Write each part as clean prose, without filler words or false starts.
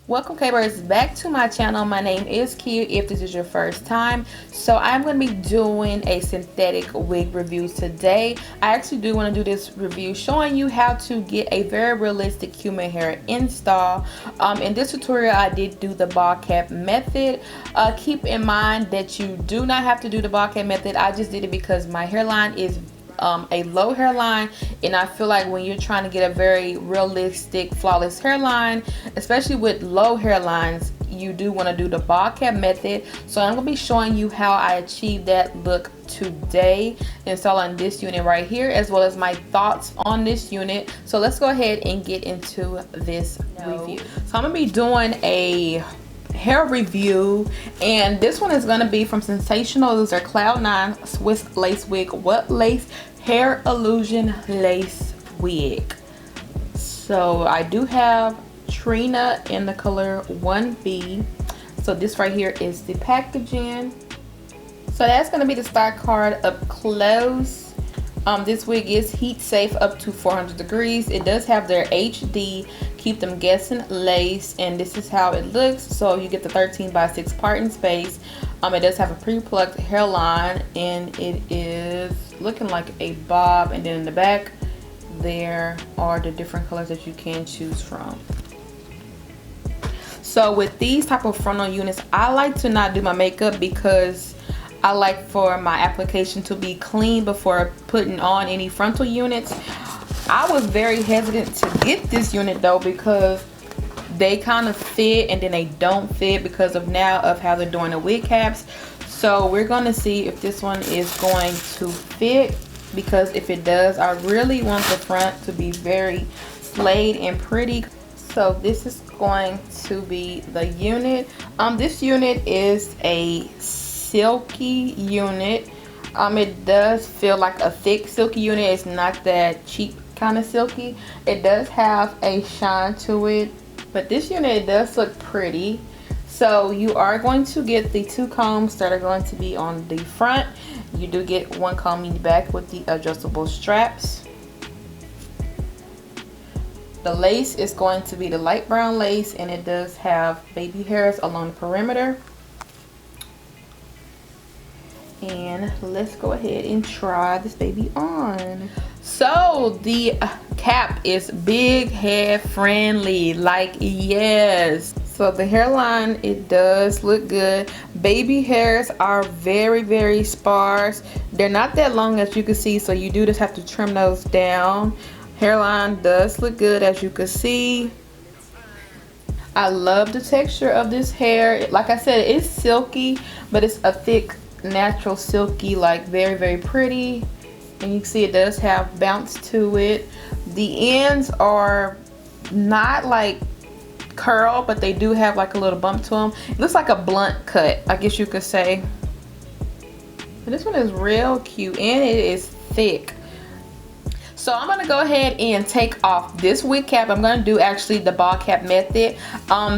Welcome K-Birds back to my channel. My name is Kia if this is your first time. So I'm going to be doing a synthetic wig review today. I actually do want to do this review showing you how to get a very realistic human hair install. In this tutorial I did do the ball cap method. Keep in mind that you do not have to do the ball cap method. I just did it because my hairline is a low hairline, and I feel like when you're trying to get a very realistic flawless hairline, especially with low hairlines, you do want to do the ball cap method. So I'm going to be showing you how I achieved that look today, installing this unit right here, as well as my thoughts on this unit. So let's go ahead and get into this review. So I'm going to be doing a hair review, and this one is going to be from Sensationnel. These are Cloud 9 Swiss lace wig. What lace? Hair illusion lace wig. So I do have TYRINA in the color 1B. So this right here is the packaging. So that's going to be the stock card up close. This wig is heat safe up to 400 degrees. It does have their HD keep them guessing lace, and this is how it looks. So you get the 13x6 parting space. It does have a pre-plucked hairline, and it is looking like a bob, and then in the back there are the different colors that you can choose from. So with these type of frontal units, I like to not do my makeup because I like for my application to be clean before putting on any frontal units. I was very hesitant to get this unit though, because they kind of fit and then they don't fit because of how they're doing the wig caps. So we're going to see if this one is going to fit, because if it does, I really want the front to be very slayed and pretty. So this is going to be the unit. This unit is a silky unit. It does feel like a thick silky unit. It's not that cheap kind of silky. It does have a shine to it, but this unit does look pretty. So you are going to get the two combs that are going to be on the front. You do get one comb in the back with the adjustable straps. The lace is going to be the light brown lace, and it does have baby hairs along the perimeter. And let's go ahead and try this baby on. So the cap is big head friendly, like yes. So the hairline, it does look good. Baby hairs are very sparse. They're not that long, as you can see, so you do just have to trim those down. Hairline does look good, as you can see. I love the texture of this hair. Like I said, it's silky, but it's a thick natural silky, like very pretty. And you can see it does have bounce to it. The ends are not like curl, but they do have like a little bump to them. It looks like a blunt cut, I guess you could say. But this one is real cute, and it is thick. So I'm going to go ahead and take off this wig cap. I'm going to do actually the ball cap method.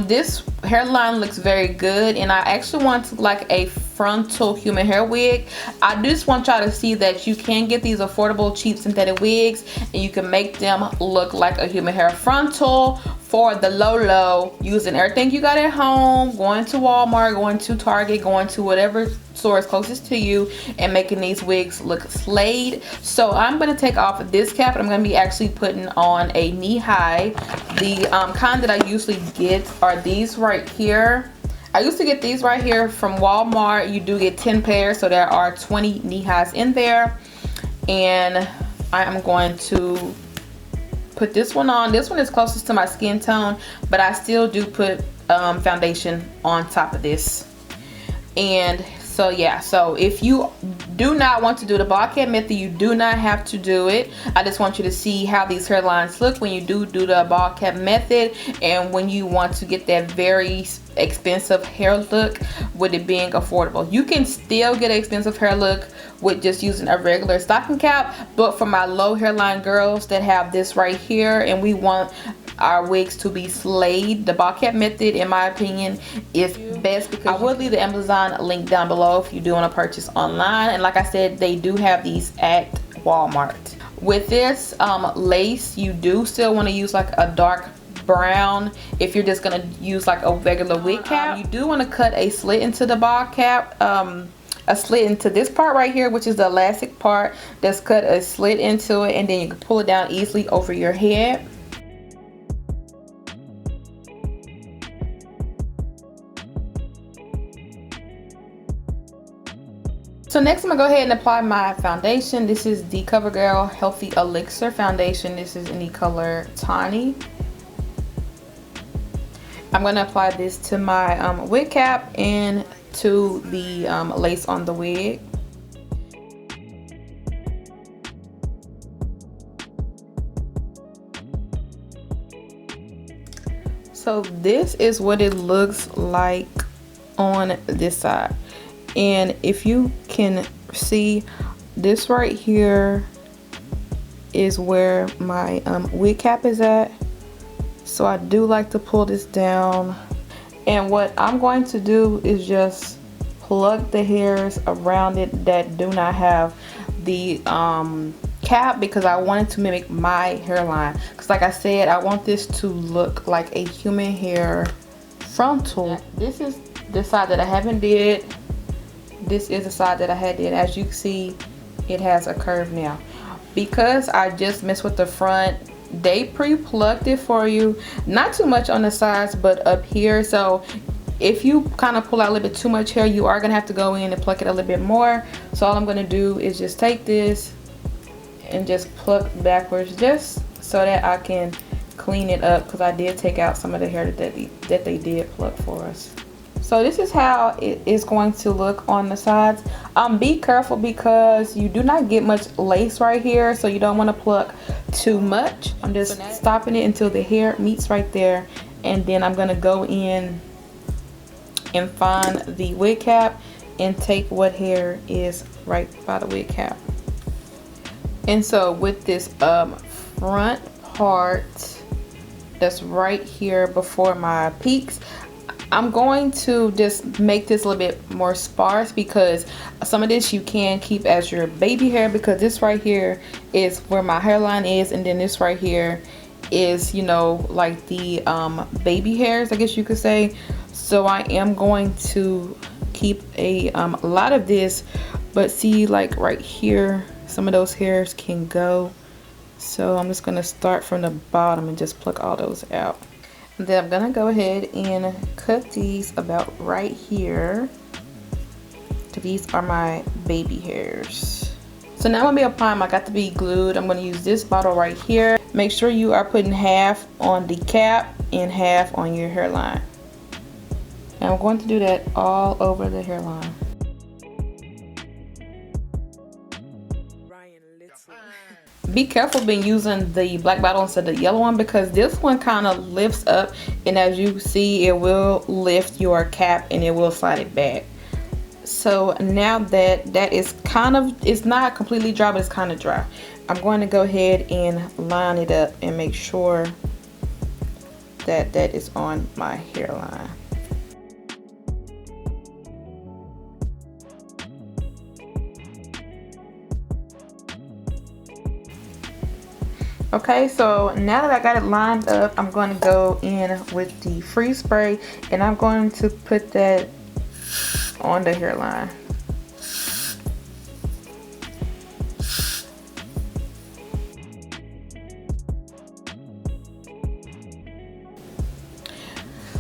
This hairline looks very good, and I actually want like a frontal human hair wig. I just want y'all to see that you can get these affordable cheap synthetic wigs, and you can make them look like a human hair frontal for the low, using everything you got at home, going to Walmart, going to Target, going to whatever store is closest to you, and making these wigs look slayed. So I'm going to take off this cap, and I'm going to be actually putting on a knee high. The kind that I usually get are these right here. I used to get these right here from Walmart. You do get 10 pairs, so there are 20 knee highs in there. And I am going to put this one on. This one is closest to my skin tone, but I still do put foundation on top of this. And so yeah, so if you do not want to do the ball cap method, you do not have to do it. I just want you to see how these hairlines look when you do the ball cap method, and when you want to get that very expensive hair look with it being affordable. You can still get an expensive hair look with just using a regular stocking cap, but for my low hairline girls that have this right here and we want our wigs to be slayed, the ball cap method, in my opinion, is best, because I will leave the Amazon link down below if you do want to purchase online. And like I said, they do have these at Walmart. With this lace, you do still want to use like a dark brown if you're just gonna use like a regular wig cap. You do want to cut a slit into the bob cap, a slit into this part right here, which is the elastic part. Just cut a slit into it, and then you can pull it down easily over your head. So next I'm gonna go ahead and apply my foundation. This is the CoverGirl Healthy Elixir foundation. This is in the color Tawny. I'm gonna apply this to my wig cap and to the lace on the wig. So this is what it looks like on this side. And if you can see, this right here is where my wig cap is at. So I do like to pull this down. And what I'm going to do is just pluck the hairs around it that do not have the cap, because I wanted to mimic my hairline. Because like I said, I want this to look like a human hair frontal. This is the side that I haven't did. This is the side that I had did. As you can see, it has a curve now. Because I just messed with the front, they pre-plucked it for you. Not too much on the sides, but up here. So if you kind of pull out a little bit too much hair, you are going to have to go in and pluck it a little bit more. So all I'm going to do is just take this and just pluck backwards, just so that I can clean it up, because I did take out some of the hair that they did pluck for us. So this is how it is going to look on the sides. Be careful because you do not get much lace right here, so you don't want to pluck too much. I'm just stopping it until the hair meets right there, and then I'm going to go in and find the wig cap and take what hair is right by the wig cap. And so with this front part that's right here before my peaks, I'm going to just make this a little bit more sparse, because some of this you can keep as your baby hair, because this right here is where my hairline is, and then this right here is, you know, like the baby hairs, I guess you could say. So I am going to keep a lot of this, but see, like right here, some of those hairs can go. So I'm just going to start from the bottom and just pluck all those out. Then I'm gonna go ahead and cut these about right here. So these are my baby hairs. So now I'm gonna be applying my Got to Be Glued. I'm gonna use this bottle right here. Make sure you are putting half on the cap and half on your hairline. And I'm going to do that all over the hairline. Be careful when using the black bottle instead of the yellow one, because this one kind of lifts up, and as you see, it will lift your cap and it will slide it back. So now that that is kind of, it's not completely dry, but it's kind of dry, I'm going to go ahead and line it up and make sure that that is on my hairline. Okay, so now that I got it lined up, I'm going to go in with the freeze spray, and I'm going to put that on the hairline.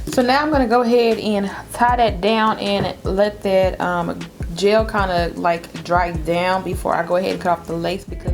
So now I'm going to go ahead and tie that down and let that gel kind of like dry down before I go ahead and cut off the lace, because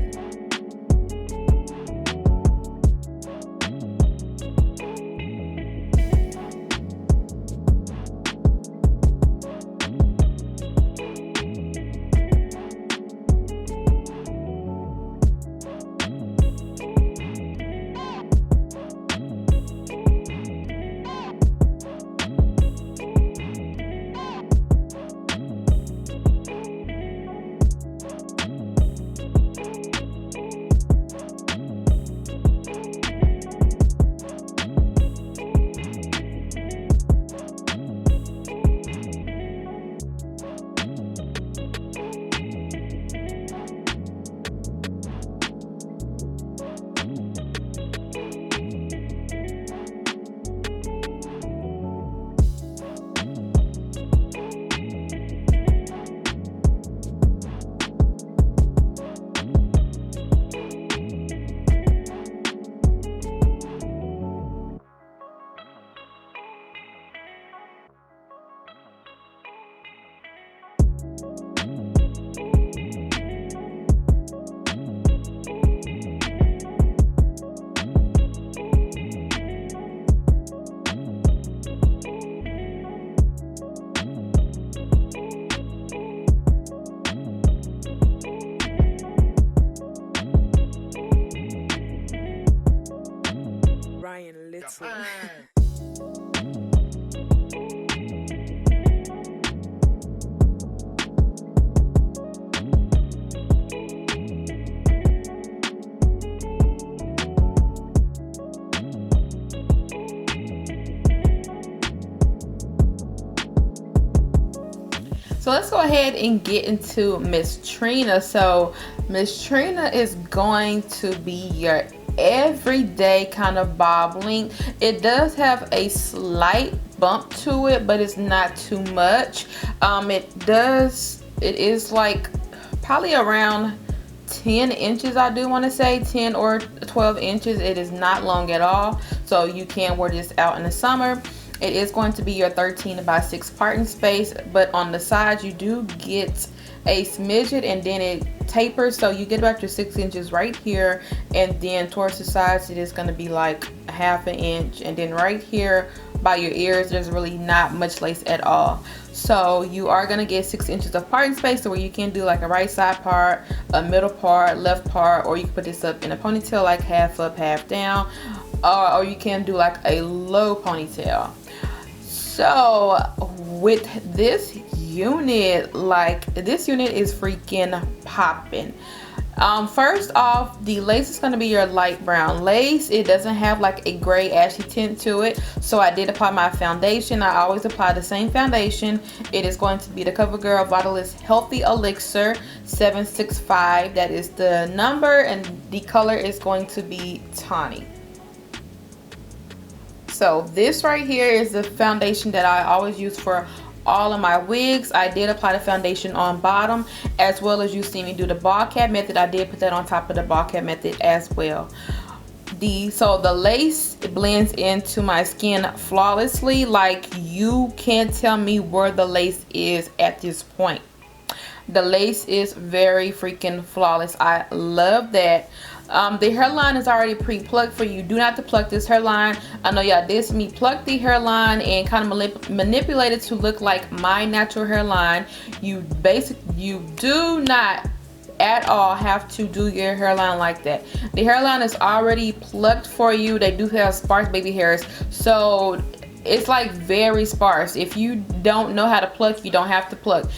So let's go ahead and get into Miss Trina. So Miss Trina is going to be your everyday kind of bob link. It does have a slight bump to it, but it's not too much. It is like probably around 10 inches. I do want to say 10 or 12 inches. It is not long at all, so you can wear this out in the summer. It is going to be your 13x6 parting space, but on the sides you do get a smidget and then it tapers, so you get about your 6 inches right here, and then towards the sides it is going to be like a ½ inch, and then right here by your ears there's really not much lace at all. So you are going to get 6 inches of parting space, so where you can do like a right side part, a middle part, left part, or you can put this up in a ponytail like half up half down, or you can do like a low ponytail. So with this unit, like this unit is freaking popping. First off, the lace is going to be your light brown lace. It doesn't have like a gray ashy tint to it, so I did apply my foundation. I always apply the same foundation. It is going to be the CoverGirl Vitalist Healthy Elixir 765. That is the number, and the color is going to be tawny. So this right here is the foundation that I always use for all of my wigs. I did apply the foundation on bottom, as well as you see me do the ball cap method. I did put that on top of the ball cap method as well. So the lace blends into my skin flawlessly. Like, you can't tell me where the lace is at this point. The lace is very freaking flawless. I love that. The hairline is already pre-plucked for you. Do not have to pluck this hairline. I know y'all did see me pluck the hairline and kind of manipulate it to look like my natural hairline. You do not at all have to do your hairline like that. The hairline is already plucked for you. They do have sparse baby hairs, so it's like very sparse. If you don't know how to pluck, you don't have to pluck.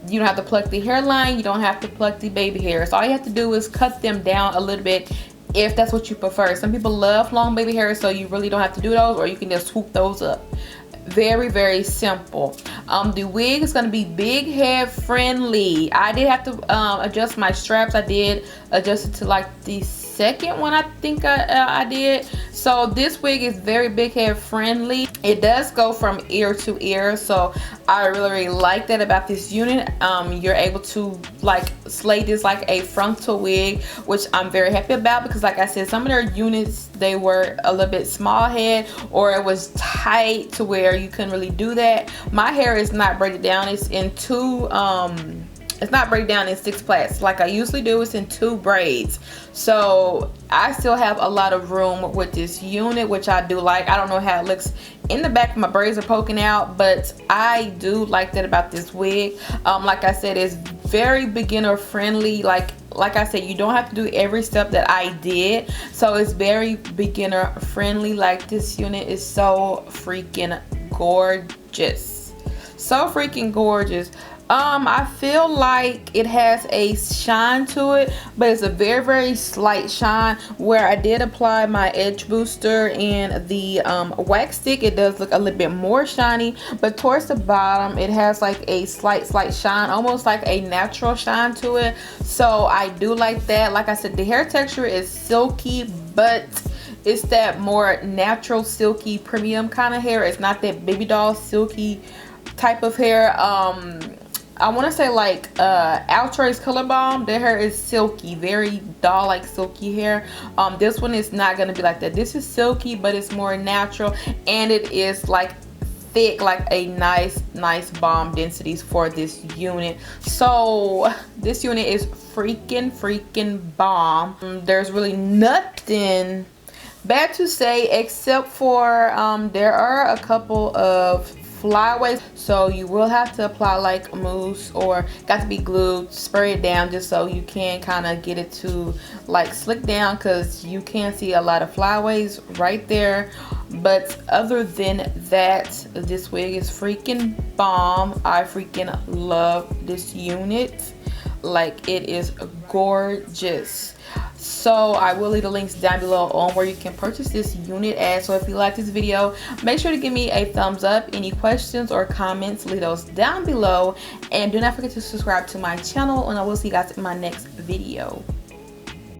You don't have to pluck the hairline, you don't have to pluck the baby hairs. All you have to do is cut them down a little bit if that's what you prefer. Some people love long baby hairs, so you really don't have to do those, or you can just swoop those up. Very, very simple. The wig is going to be big head friendly. I did have to adjust my straps. I did adjust it to like the second one, I think I did. So this wig is very big head friendly. It does go from ear to ear, so I really like that about this unit. You're able to like slay this like a frontal wig, which I'm very happy about, because like I said, some of their units, they were a little bit small head, or it was tight to where you couldn't really do that. My hair is not braided down. It's in two it's not braided down in 6 plaits like I usually do. It's in 2 braids, so I still have a lot of room with this unit, which I do like. I don't know how it looks in the back. My braids are poking out, but I do like that about this wig. Like I said, it's very beginner friendly. Like I said, you don't have to do every step that I did, so it's very beginner friendly. Like, this unit is so freaking gorgeous, so freaking gorgeous. I feel like it has a shine to it, but it's a very, very slight shine. Where I did apply my edge booster and the wax stick, it does look a little bit more shiny, but towards the bottom it has like a slight shine, almost like a natural shine to it. So I do like that. Like I said, the hair texture is silky, but it's that more natural, silky, premium kind of hair. It's not that baby doll silky type of hair. I want to say like Outrage's Color Balm, their hair is silky, very doll like silky hair. This one is not going to be like that. This is silky, but it's more natural, and it is like thick, like a nice balm densities for this unit. So this unit is freaking bomb. There's really nothing bad to say, except for there are a couple of flyaways, so you will have to apply like mousse, or got to be glued, spray it down just so you can kind of get it to like slick down, because you can see a lot of flyaways right there. But other than that, this wig is freaking bomb. I freaking love this unit. Like, it is gorgeous. So I will leave the links down below on where you can purchase this unit at. So if you like this video, make sure to give me a thumbs up. Any questions or comments, leave those down below, and do not forget to subscribe to my channel, and I will see you guys in my next video.